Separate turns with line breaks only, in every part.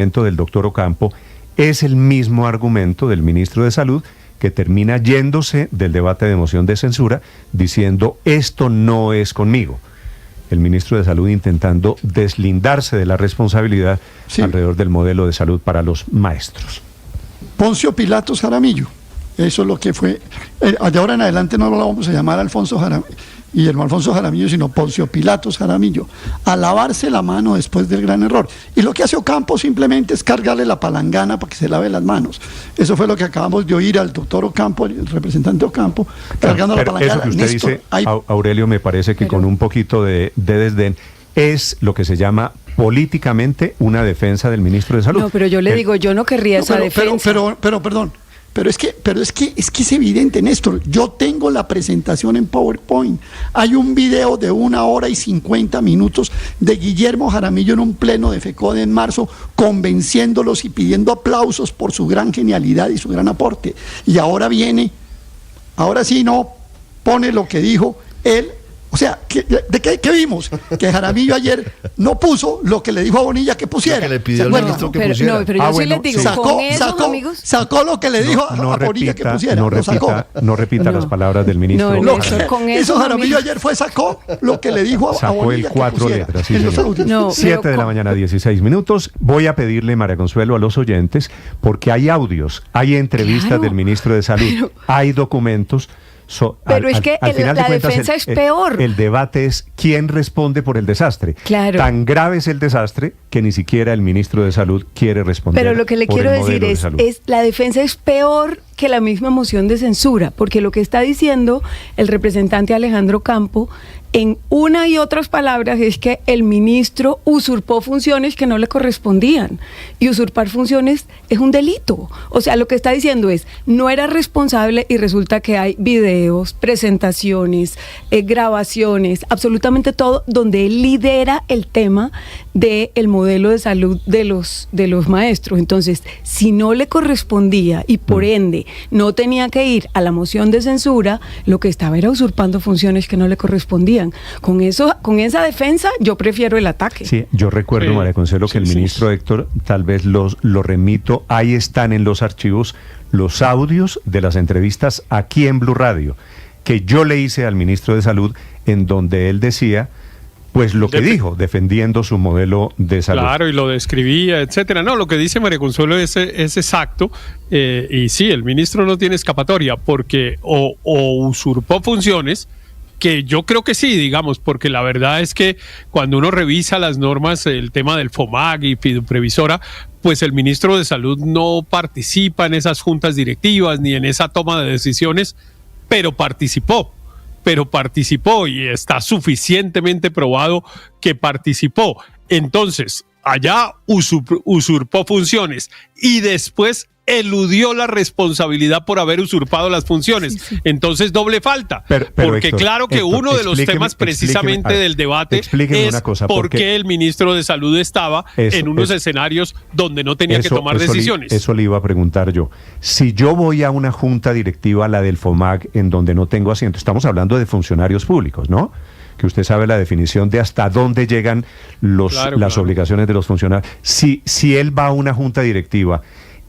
del doctor Ocampo es el mismo argumento del ministro de Salud, que termina yéndose del debate de moción de censura diciendo esto no es conmigo. El ministro de Salud intentando deslindarse de la responsabilidad alrededor del modelo de salud para los maestros.
Poncio Pilatos Jaramillo, eso es lo que fue. De ahora en adelante no lo vamos a llamar Guillermo Alfonso Jaramillo, sino Poncio Pilatos Jaramillo, a lavarse la mano después del gran error. Y lo que hace Ocampo simplemente es cargarle la palangana para que se lave las manos. Eso fue lo que acabamos de oír al doctor Ocampo, el representante Ocampo, cargando la palangana.
Eso que usted dice, Aurelio, me parece que con un poquito de desdén, es lo que se llama políticamente una defensa del ministro de Salud.
No, pero yo le digo, yo no querría esa defensa.
Perdón. Pero es que es evidente, Néstor. Yo tengo la presentación en PowerPoint. Hay un video de 1 hora y 50 minutos de Guillermo Jaramillo en un pleno de FECODE en marzo, convenciéndolos y pidiendo aplausos por su gran genialidad y su gran aporte. Y ahora sí no pone lo que dijo él. O sea, ¿qué vimos? Que Jaramillo ayer no puso lo que le dijo a Bonilla que pusiera.
Lo que le pidió el ministro que pusiera.
No, pero yo sí les digo,
sacó lo que le dijo a Bonilla que pusiera.
No repita las palabras del ministro.
Eso Jaramillo ayer sacó lo que le dijo a Bonilla que pusiera.
Sacó el 4 letras, sí, señor. 7 de la mañana, 16 minutos. Voy a pedirle, María Consuelo, a los oyentes, porque hay audios, hay entrevistas del ministro de Salud, hay documentos.
Pero es que la defensa es peor.
El debate es quién responde por el desastre.
Claro.
Tan grave es el desastre que ni siquiera el ministro de Salud quiere responder.
Pero lo que le quiero decir es la defensa es peor que la misma moción de censura, porque lo que está diciendo el representante Alejandro Ocampo en una y otras palabras es que el ministro usurpó funciones que no le correspondían, y usurpar funciones es un delito. O sea, lo que está diciendo es, no era responsable, y resulta que hay videos, presentaciones, grabaciones, absolutamente todo, donde él lidera el tema del modelo de salud de los maestros. Entonces, si no le correspondía y por ende no tenía que ir a la moción de censura, lo que estaba era usurpando funciones que no le correspondían. Con esa defensa, yo prefiero el ataque.
Sí, yo recuerdo, María Consuelo, que el ministro Héctor, tal vez lo remito, ahí están en los archivos los audios de las entrevistas aquí en Blue Radio, que yo le hice al ministro de Salud, en donde él decía, pues lo que dijo, defendiendo su modelo de salud.
Claro, y lo describía, etcétera. No, lo que dice María Consuelo es exacto, y sí, el ministro no tiene escapatoria, porque o usurpó funciones, que yo creo que sí, digamos, porque la verdad es que cuando uno revisa las normas, el tema del FOMAC y Fiduprevisora, pues el ministro de Salud no participa en esas juntas directivas ni en esa toma de decisiones, pero participó y está suficientemente probado que participó. Entonces, allá usurpó funciones y después eludió la responsabilidad por haber usurpado las funciones. Sí. Entonces, doble falta.
Pero
porque
Héctor,
claro que uno de los temas precisamente del debate es por qué el ministro de Salud estaba en unos escenarios donde no tenía que tomar decisiones.
Eso le iba a preguntar yo. Si yo voy a una junta directiva, la del FOMAC, en donde no tengo asiento, estamos hablando de funcionarios públicos, ¿no? Que usted sabe la definición de hasta dónde llegan las obligaciones de los funcionarios. Si él va a una junta directiva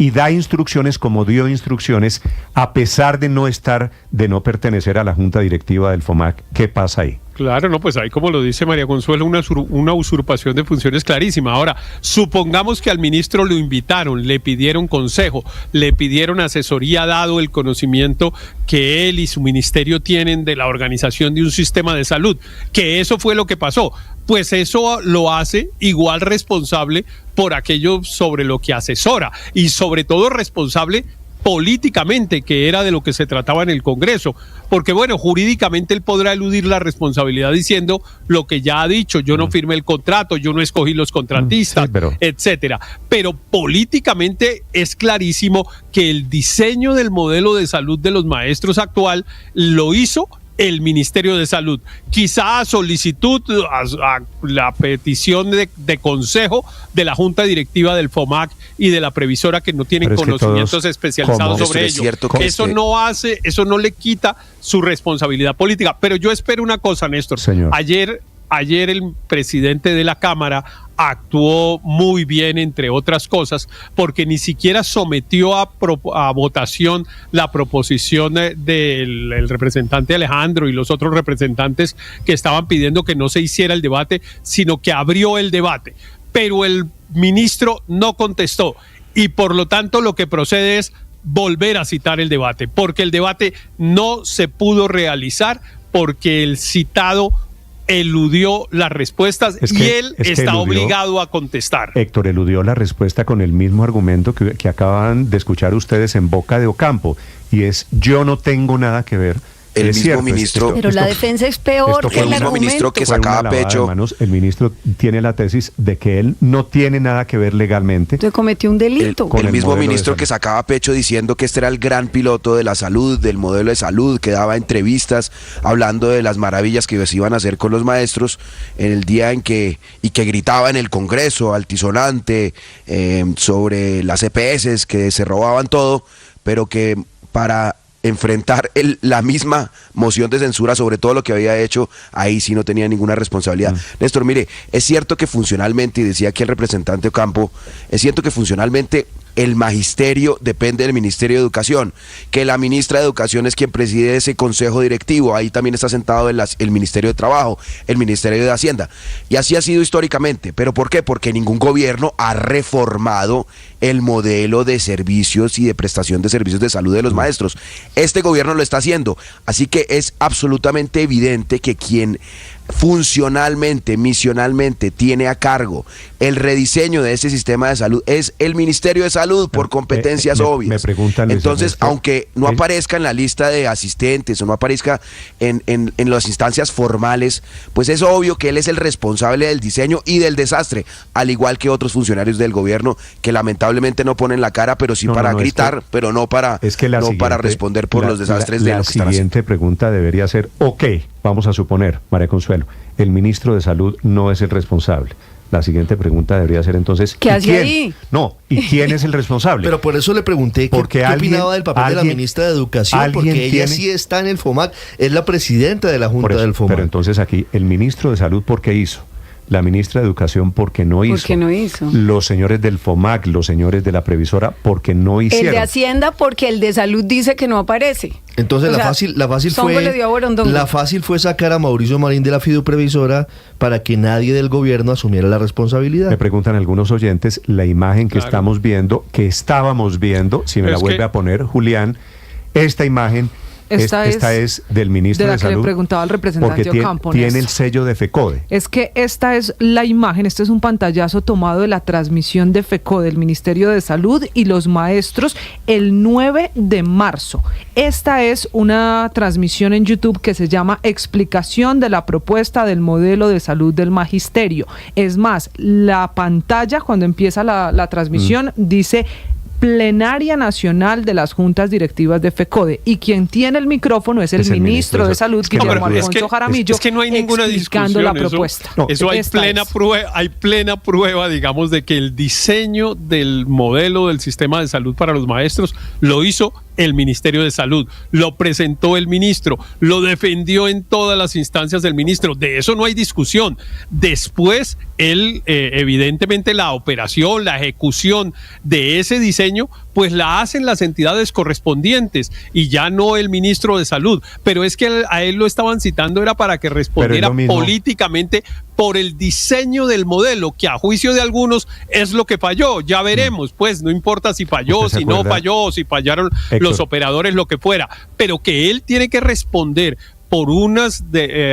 y da instrucciones como dio instrucciones, a pesar de no pertenecer a la junta directiva del FOMAC, ¿qué pasa ahí?
Claro, no, pues ahí, como lo dice María Consuelo, una usurpación de funciones clarísima. Ahora, supongamos que al ministro lo invitaron, le pidieron consejo, le pidieron asesoría, dado el conocimiento que él y su ministerio tienen de la organización de un sistema de salud, que eso fue lo que pasó. Pues eso lo hace igual responsable por aquello sobre lo que asesora, y sobre todo responsable políticamente, que era de lo que se trataba en el Congreso, porque bueno, jurídicamente él podrá eludir la responsabilidad diciendo lo que ya ha dicho: yo no firmé el contrato, yo no escogí los contratistas, etcétera. Pero políticamente es clarísimo que el diseño del modelo de salud de los maestros actual lo hizo el Ministerio de Salud, quizá a solicitud, a la petición de consejo de la Junta Directiva del FOMAC y de la Previsora, que no tienen conocimientos especializados sobre ello. Eso no le quita su responsabilidad política. Pero yo espero una cosa, Néstor.
Señor.
Ayer ayer el presidente de la Cámara actuó muy bien, entre otras cosas, porque ni siquiera sometió a votación la proposición del representante Alejandro y los otros representantes que estaban pidiendo que no se hiciera el debate, sino que abrió el debate. Pero el ministro no contestó y por lo tanto lo que procede es volver a citar el debate, porque el debate no se pudo realizar porque el citado eludió las respuestas y él está obligado a contestar.
Héctor, eludió la respuesta con el mismo argumento que acaban de escuchar ustedes en boca de Ocampo, y es: yo no tengo nada que ver.
El mismo ministro.
Pero la defensa es peor que el
mismo ministro que sacaba pecho.
El ministro tiene la tesis de que él no tiene nada que ver legalmente.
Se cometió un delito.
El mismo ministro que sacaba pecho diciendo que este era el gran piloto de la salud, del modelo de salud, que daba entrevistas hablando de las maravillas que se iban a hacer con los maestros en el día en que, y que gritaba en el Congreso altisonante sobre las EPS que se robaban todo, pero que para enfrentar la misma moción de censura sobre todo lo que había hecho, ahí sí no tenía ninguna responsabilidad. Néstor, mire, es cierto que funcionalmente, y decía aquí el representante Ocampo, es cierto que funcionalmente el magisterio depende del Ministerio de Educación, que la ministra de Educación es quien preside ese consejo directivo, ahí también está sentado el Ministerio de Trabajo, el Ministerio de Hacienda, y así ha sido históricamente. ¿Pero por qué? Porque ningún gobierno ha reformado el modelo de servicios y de prestación de servicios de salud de los maestros. Este gobierno lo está haciendo, así que es absolutamente evidente que quien funcionalmente, misionalmente tiene a cargo el rediseño de ese sistema de salud es el Ministerio de Salud, por competencias obvias.
Me preguntan,
entonces, aunque no aparezca en la lista de asistentes o no aparezca en las instancias formales, pues es obvio que él es el responsable del diseño y del desastre, al igual que otros funcionarios del gobierno que lamentablemente no ponen la cara, pero sí para gritar, pero no para responder por los desastres de lo que están haciendo.
La siguiente pregunta debería ser: ok, vamos a suponer, María Consuelo, el ministro de Salud no es el responsable. La siguiente pregunta debería ser entonces:
¿qué hace ahí?
No, ¿y quién es el responsable?
Pero por eso le pregunté qué opinaba del papel de la ministra de Educación, porque ella sí está en el FOMAC, es la presidenta de la Junta del FOMAC.
Pero entonces aquí, el ministro de Salud, ¿por qué hizo? La ministra de Educación, porque no hizo.
Porque no hizo.
Los señores del FOMAC, los señores de la Previsora, porque no hicieron.
El de Hacienda, porque el de Salud dice que no aparece.
Entonces la fácil fue sacar a Mauricio Marín de la Fiduprevisora para que nadie del gobierno asumiera la responsabilidad.
Me preguntan algunos oyentes, la imagen que estamos viendo, que estábamos viendo, si me la vuelve a poner Julián, esta imagen... Esta es del ministro de Salud,
que le preguntaba al representante Ocampo.
Tiene el sello de FECODE.
Es que esta es la imagen, este es un pantallazo tomado de la transmisión de FECODE, el Ministerio de Salud y los maestros, el 9 de marzo. Esta es una transmisión en YouTube que se llama Explicación de la propuesta del modelo de salud del magisterio. Es más, la pantalla cuando empieza la transmisión dice: Plenaria Nacional de las Juntas Directivas de FECODE, y quien tiene el micrófono es el ministro de Salud, Guillermo Alfonso Jaramillo,
es que no hay ninguna
explicando la propuesta.
Eso hay plena prueba, digamos, de que el diseño del modelo del sistema de salud para los maestros lo hizo el Ministerio de Salud, lo presentó el ministro, lo defendió en todas las instancias del ministro, de eso no hay discusión. Después, él, evidentemente la operación, la ejecución de ese diseño, pues la hacen las entidades correspondientes y ya no el ministro de Salud, pero es que a él lo estaban citando era para que respondiera políticamente por el diseño del modelo, que a juicio de algunos es lo que falló. Ya veremos, pues no importa si falló, si no falló, si fallaron los operadores, lo que fuera, pero que él tiene que responder por unas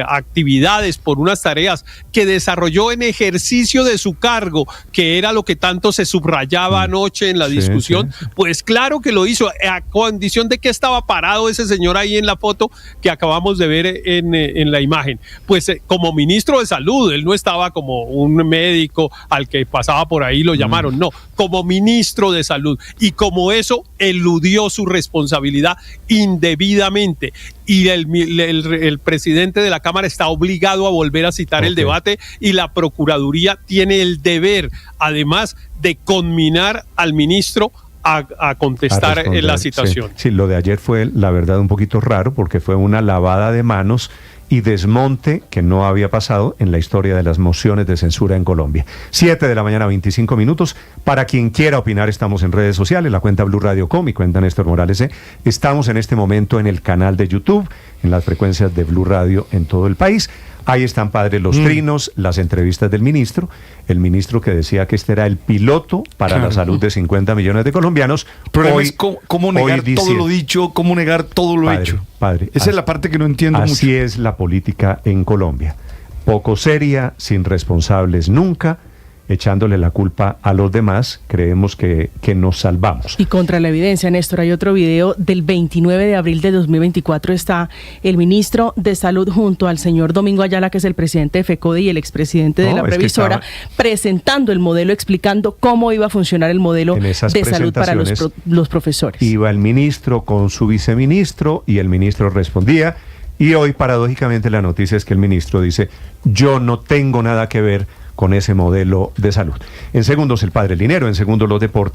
actividades, por unas tareas que desarrolló en ejercicio de su cargo, que era lo que tanto se subrayaba anoche en la discusión, pues claro que lo hizo, a condición de que estaba parado ese señor ahí en la foto que acabamos de ver en la imagen. Pues como ministro de Salud, él no estaba como un médico al que pasaba por ahí, lo llamaron, no, como ministro de Salud, y como eso eludió su responsabilidad indebidamente. Y el presidente de la Cámara está obligado a volver a citar el debate, y la Procuraduría tiene el deber, además, de conminar al ministro a contestar en la citación.
Sí, lo de ayer fue, la verdad, un poquito raro, porque fue una lavada de manos y desmonte que no había pasado en la historia de las mociones de censura en Colombia. 7 de la mañana, 25 minutos. Para quien quiera opinar, estamos en redes sociales, la cuenta Blue Radio Com y cuenta Néstor Morales. Estamos en este momento en el canal de YouTube, en las frecuencias de Blue Radio en todo el país. Ahí están, padre, los trinos, las entrevistas del ministro, el ministro que decía que este era el piloto para la salud de 50 millones de colombianos.
Hoy, ¿cómo negar todo lo dicho? ¿Cómo negar todo lo hecho?
Padre,
esa es la parte que no entiendo mucho.
Así es la política en Colombia. Poco seria, sin responsables nunca, echándole la culpa a los demás, creemos que nos salvamos.
Y contra la evidencia, Néstor, hay otro video del 29 de abril de 2024, está el ministro de Salud junto al señor Domingo Ayala, que es el presidente de FECODE y el expresidente de la previsora, presentando el modelo, explicando cómo iba a funcionar el modelo de salud para los profesores.
Iba el ministro con su viceministro y el ministro respondía, y hoy paradójicamente la noticia es que el ministro dice, yo no tengo nada que ver con ese modelo de salud. En segundos el padre Linero, en segundos los deportes.